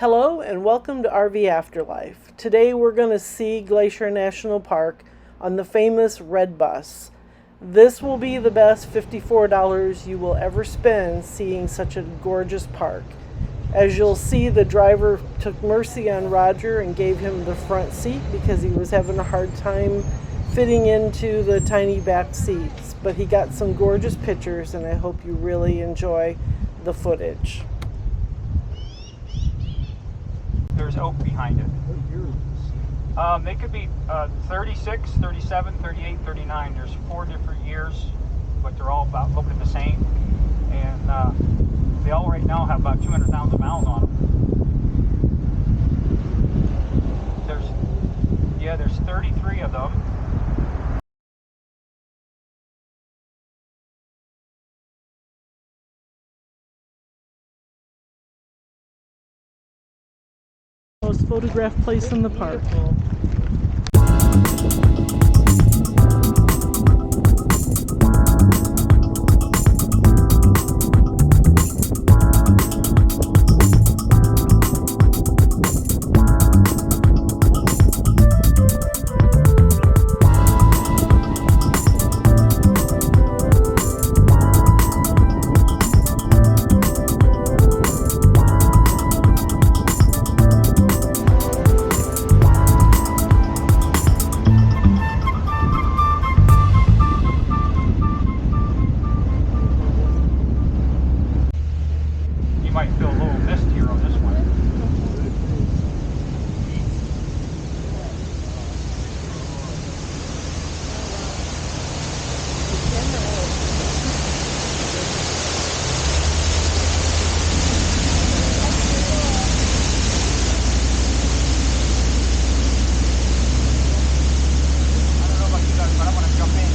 Hello and welcome to RV Afterlife. Today we're going to see Glacier National Park on the famous Red Bus. This will be the best $54 you will ever spend seeing such a gorgeous park. As you'll see, the driver took mercy on Roger and gave him the front seat because he was having a hard time fitting into the tiny back seats. But he got some gorgeous pictures and I hope you really enjoy the footage. There's oak behind it. They could be 36, 37, 38, 39. There's 4 different years, but they're all about looking the same. And they all right now have about 200,000 miles on them. There's 33 of them. Most photographed place in the park. You might feel a little mist here on this one. I don't know about you guys, but I want to jump in.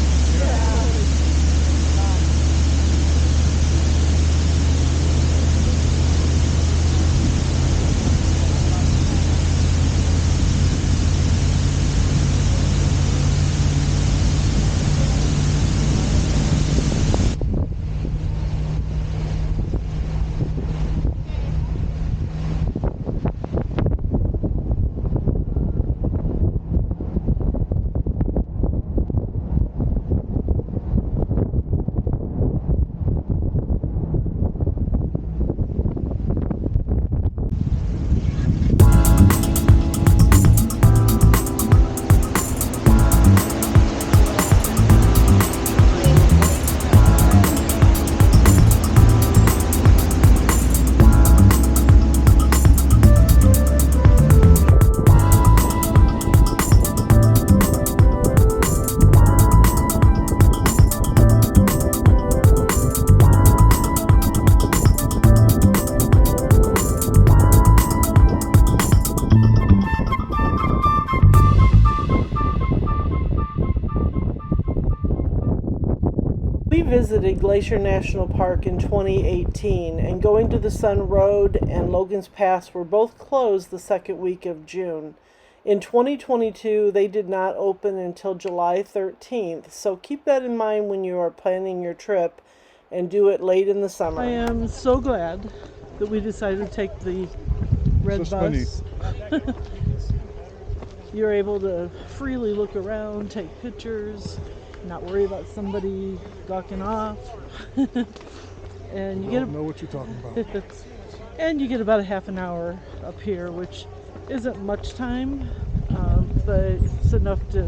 We visited Glacier National Park in 2018, and Going to the Sun Road and Logan's Pass were both closed the second week of June. In 2022, they did not open until July 13th, so keep that in mind when you are planning your trip and do it late in the summer. I am so glad that we decided to take the Red Bus. You're able to freely look around, take pictures, not worry about somebody gawking off. And you don't know what you're talking about. And you get about a half an hour up here, which isn't much time, but it's enough to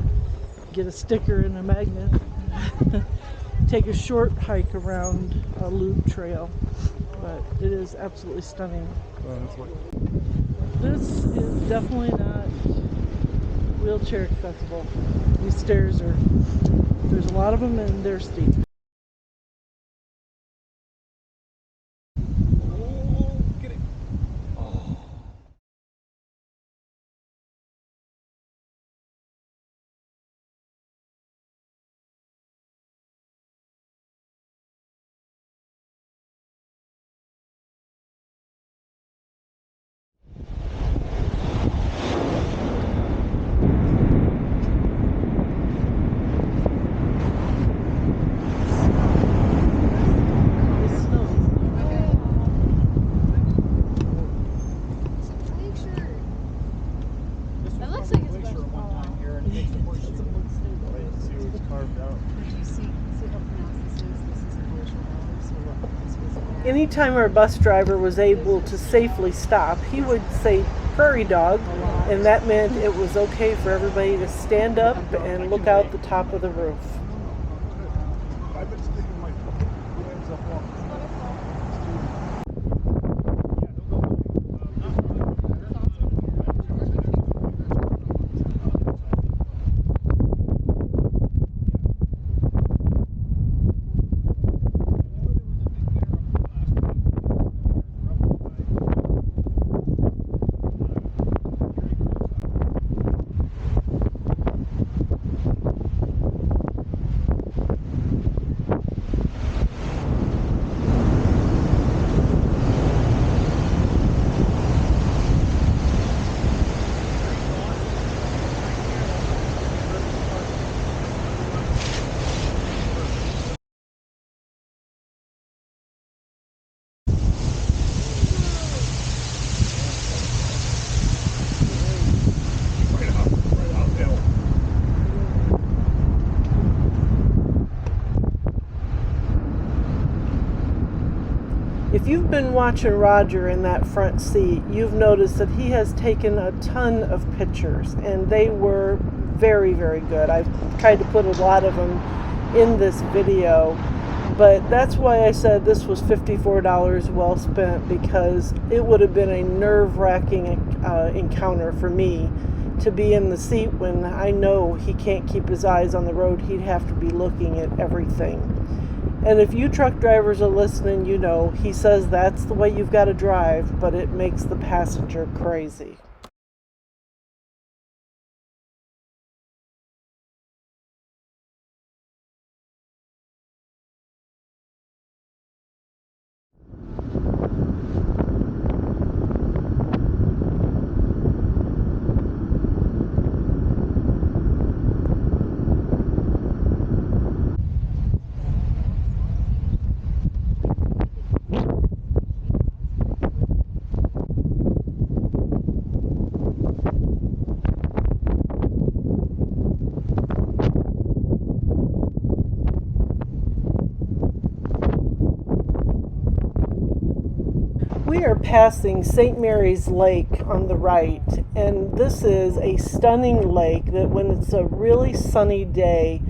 get a sticker and a magnet. Take a short hike around a loop trail, but it is absolutely stunning. This is definitely not wheelchair accessible. These stairs are, there's a lot of them and they're steep. See what's carved out. Did you see how pronounced this is? This is a Glacier Valley, so look, this was Anytime our bus driver was able to safely stop, he would say prairie dog, and that meant it was okay for everybody to stand up and look out the top of the roof. I've been sticking my hands up off. If you've been watching Roger in that front seat, you've noticed that he has taken a ton of pictures, and they were very, very good. I've tried to put a lot of them in this video, but that's why I said this was $54 well spent, because it would have been a nerve-wracking encounter for me to be in the seat when I know he can't keep his eyes on the road. He'd have to be looking at everything. And if you truck drivers are listening, you know, he says that's the way you've got to drive, but it makes the passenger crazy. We are passing St. Mary's Lake on the right, and this is a stunning lake that when it's a really sunny day,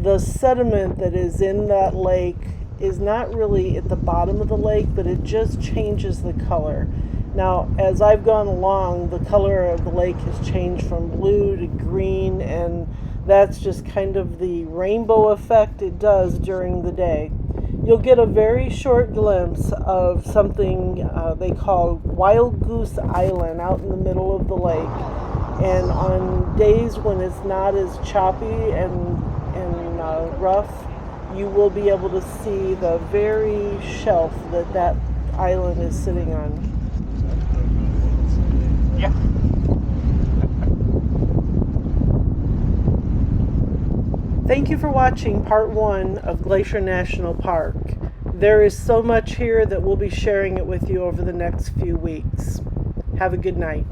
the sediment that is in that lake is not really at the bottom of the lake, but it just changes the color. Now, as I've gone along, the color of the lake has changed from blue to green, and that's just kind of the rainbow effect it does during the day. You'll get a very short glimpse of something they call Wild Goose Island out in the middle of the lake. And on days when it's not as choppy and rough, you will be able to see the very shelf that island is sitting on. Yeah. Thank you for watching part 1 of Glacier National Park. There is so much here that we'll be sharing it with you over the next few weeks. Have a good night.